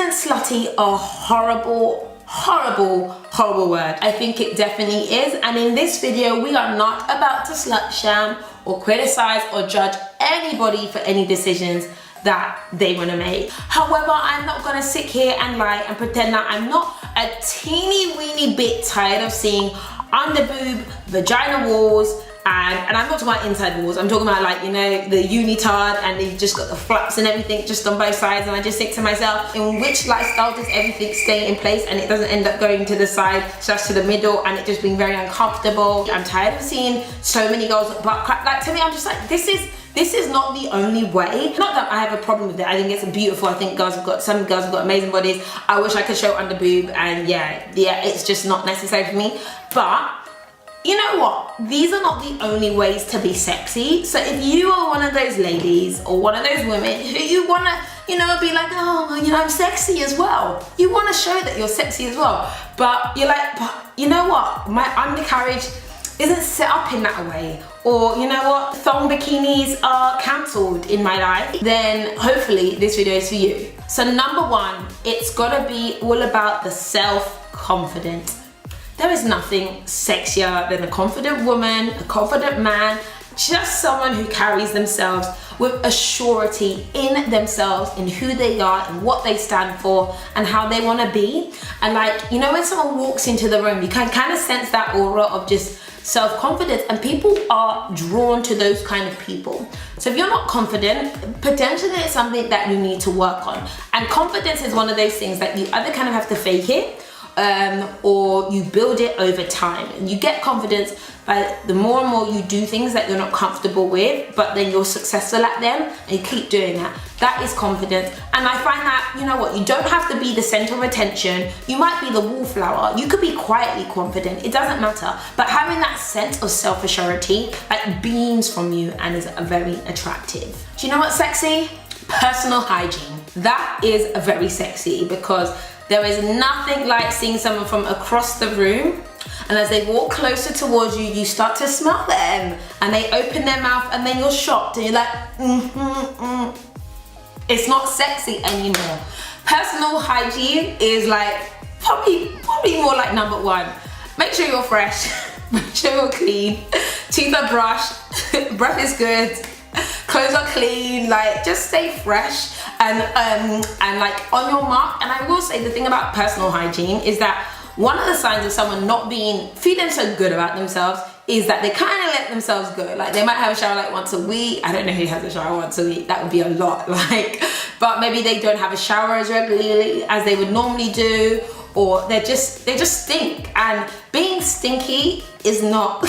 Isn't slutty a horrible word? I think it definitely is, and in this video we are not about to slut shame or criticize or judge anybody for any decisions that they want to make. However, I'm not gonna sit here and lie and pretend that I'm not a teeny weeny bit tired of seeing under boob, vagina walls, and I'm not talking about inside walls, I'm talking about, like, you know, the unitard, and you've just got the flaps and everything just on both sides, and I just think to myself, in which lifestyle does everything stay in place and it doesn't end up going to the side slash to the middle and it just being very uncomfortable? I'm tired of seeing so many girls butt crack. Like, to me, I'm just like, this is not the only way. Not that I have a problem with it, I think it's beautiful. I think some girls have got amazing bodies. I wish I could show under boob, and yeah, it's just not necessary for me. But you know what? These are not the only ways to be sexy. So if you are one of those ladies or one of those women who you wanna, you know, be like, oh, you know, I'm sexy as well. You wanna show that you're sexy as well. But you're like, but you know what? My undercarriage isn't set up in that way. Or you know what? Thong bikinis are cancelled in my life. Then hopefully this video is for you. So number one, it's gotta be all about the self-confidence. There is nothing sexier than a confident woman, a confident man, just someone who carries themselves with a surety in themselves, in who they are and what they stand for and how they want to be. And like, you know, when someone walks into the room, you can kind of sense that aura of just self-confidence, and people are drawn to those kind of people. So if you're not confident, potentially it's something that you need to work on. And confidence is one of those things that you either kind of have to fake it, or you build it over time, and you get confidence by the more and more you do things that you're not comfortable with, but then you're successful at them and you keep doing that. That is confidence. And I find that, you know what, you don't have to be the center of attention. You might be the wallflower, you could be quietly confident, it doesn't matter, but having that sense of self-assurity like beams from you and is very attractive. Do you know what's sexy? Personal hygiene. That is very sexy, because there is nothing like seeing someone from across the room, and as they walk closer towards you, you start to smell them, and they open their mouth, and then you're shocked, and you're like, It's not sexy anymore. Personal hygiene is like probably more like number one. Make sure you're fresh, make sure you're clean, teeth are brushed, breath is good, clothes are clean, like just stay fresh. And like on your mark. And I will say the thing about personal hygiene is that one of the signs of someone not feeling so good about themselves is that they kind of let themselves go. Like they might have a shower like once a week. I don't know who has a shower once a week. That would be a lot. Like, but maybe they don't have a shower as regularly as they would normally do, or they just stink. And being stinky is not.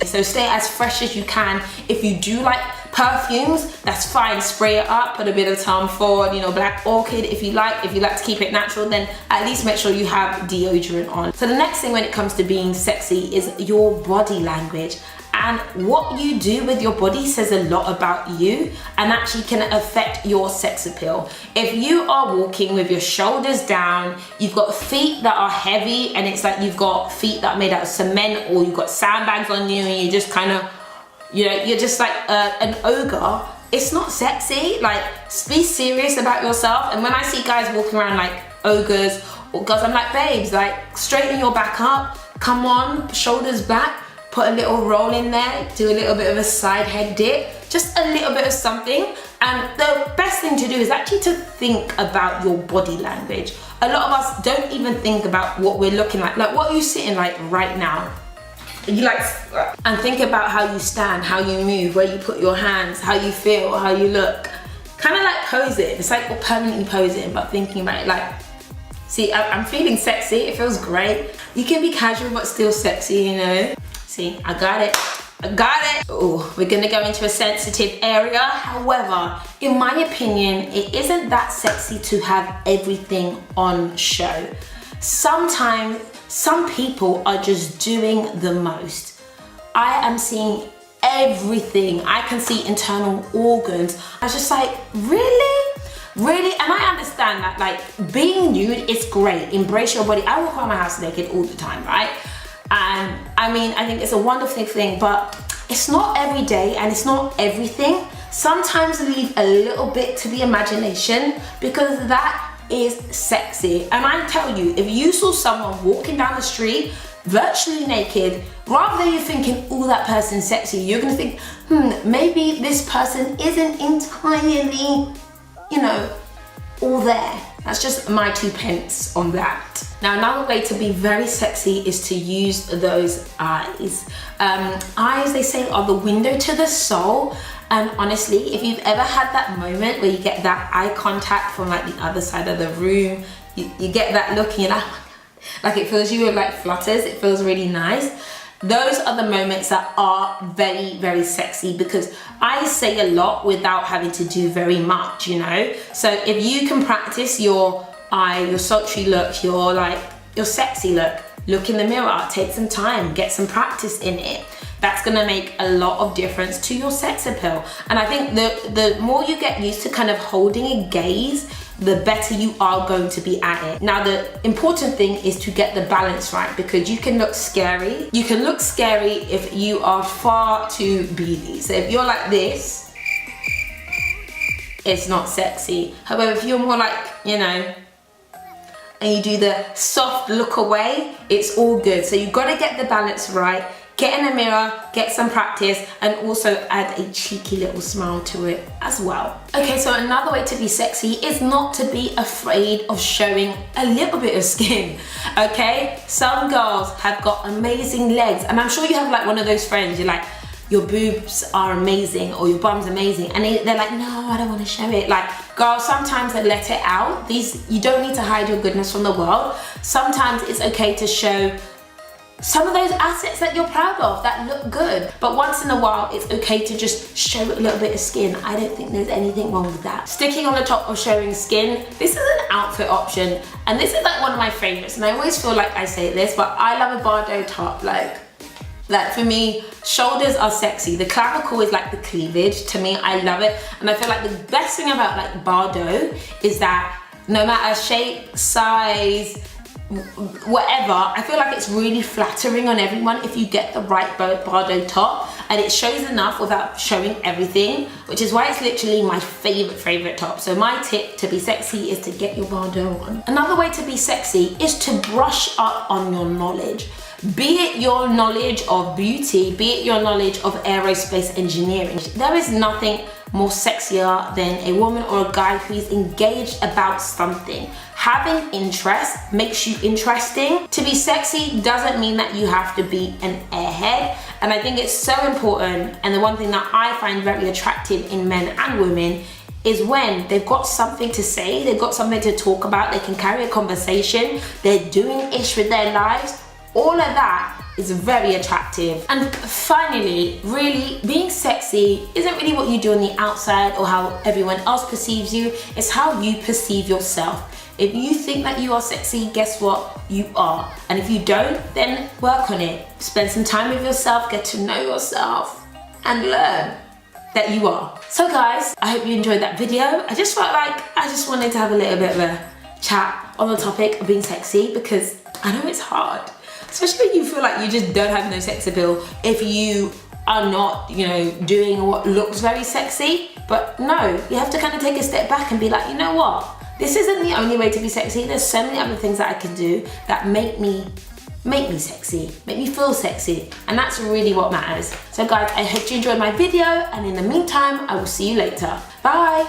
So stay as fresh as you can. If you do like perfumes, that's fine, spray it up, put a bit of Tom Ford, you know, Black Orchid if you like to keep it natural, then at least make sure you have deodorant on. So the next thing when it comes to being sexy is your body language. And what you do with your body says a lot about you and actually can affect your sex appeal. If you are walking with your shoulders down, you've got feet that are heavy, and it's like you've got feet that are made out of cement, or you've got sandbags on you and you just kind of, you know, you're just like an ogre, it's not sexy. Like, be serious about yourself. And when I see guys walking around like ogres or girls, I'm like, babes, like straighten your back up, come on, shoulders back, put a little roll in there, do a little bit of a side head dip, just a little bit of something. And the best thing to do is actually to think about your body language. A lot of us don't even think about what we're looking like what are you sitting like right now? You like, and think about how you stand, how you move, where you put your hands, how you feel, how you look. Kind of like posing. It's like we're permanently posing, but thinking about it. Like, see, I'm feeling sexy. It feels great. You can be casual but still sexy, you know. See, I got it. Oh, we're gonna go into a sensitive area. However, in my opinion, it isn't that sexy to have everything on show. Sometimes some people are just doing the most. I am seeing everything. I can see internal organs. I was just like, really? Really? And I understand that, like, being nude is great. Embrace your body. I walk around my house naked all the time, right? And I mean, I think it's a wonderful thing, but it's not every day and it's not everything. Sometimes leave a little bit to the imagination, because that is sexy. And I tell you, if you saw someone walking down the street virtually naked, rather than you thinking, oh, that person's sexy, you're gonna think, maybe this person isn't entirely, you know, all there. That's just my 2 pence on that. Now, another way to be very sexy is to use those eyes. Eyes, they say, are the window to the soul. And honestly, if you've ever had that moment where you get that eye contact from like the other side of the room, you get that look and you're like it fills you with like flutters, it feels really nice. Those are the moments that are very, very sexy, because I say a lot without having to do very much, you know? So if you can practice your eye, your sultry look, your sexy look in the mirror, take some time, get some practice in it. That's gonna make a lot of difference to your sex appeal. And I think the more you get used to kind of holding a gaze, the better you are going to be at it. Now, the important thing is to get the balance right, because you can look scary. You can look scary if you are far too beady. So if you're like this, it's not sexy. However, if you're more like, you know, and you do the soft look away, it's all good. So you've got to get the balance right. Get in the mirror, get some practice, and also add a cheeky little smile to it as well. Okay, so another way to be sexy is not to be afraid of showing a little bit of skin, okay? Some girls have got amazing legs, and I'm sure you have like one of those friends, you're like, your boobs are amazing or your bum's amazing, and they're like, no, I don't want to show it. Like, girls, sometimes they let it out. You don't need to hide your goodness from the world. Sometimes it's okay to show some of those assets that you're proud of, that look good. But once in a while, it's okay to just show a little bit of skin. I don't think there's anything wrong with that. Sticking on the top of showing skin, this is an outfit option. And this is like one of my favorites. And I always feel like I say this, but I love a Bardot top. Like for me, shoulders are sexy. The clavicle is like the cleavage. To me, I love it. And I feel like the best thing about like Bardot is that no matter shape, size, whatever, I feel like it's really flattering on everyone if you get the right Bardot top, and it shows enough without showing everything, which is why it's literally my favorite top. So my tip to be sexy is to get your Bardot on. Another way to be sexy is to brush up on your knowledge. Be it your knowledge of beauty, be it your knowledge of aerospace engineering. There is nothing more sexier than a woman or a guy who is engaged about something. Having interest makes you interesting. To be sexy doesn't mean that you have to be an airhead. And I think it's so important, and the one thing that I find very attractive in men and women is when they've got something to say, they've got something to talk about, they can carry a conversation, they're doing ish with their lives. All of that is very attractive. And finally, really, being sexy isn't really what you do on the outside or how everyone else perceives you, it's how you perceive yourself. If you think that you are sexy, guess what? You are. And if you don't, then work on it. Spend some time with yourself, get to know yourself, and learn that you are. So guys, I hope you enjoyed that video. I just felt like I just wanted to have a little bit of a chat on the topic of being sexy, because I know it's hard. Especially when you feel like you just don't have no sex appeal if you are not, you know, doing what looks very sexy. But no, you have to kind of take a step back and be like, you know what? This isn't the only way to be sexy. There's so many other things that I can do that make me sexy, make me feel sexy. And that's really what matters. So guys, I hope you enjoyed my video. And in the meantime, I will see you later. Bye.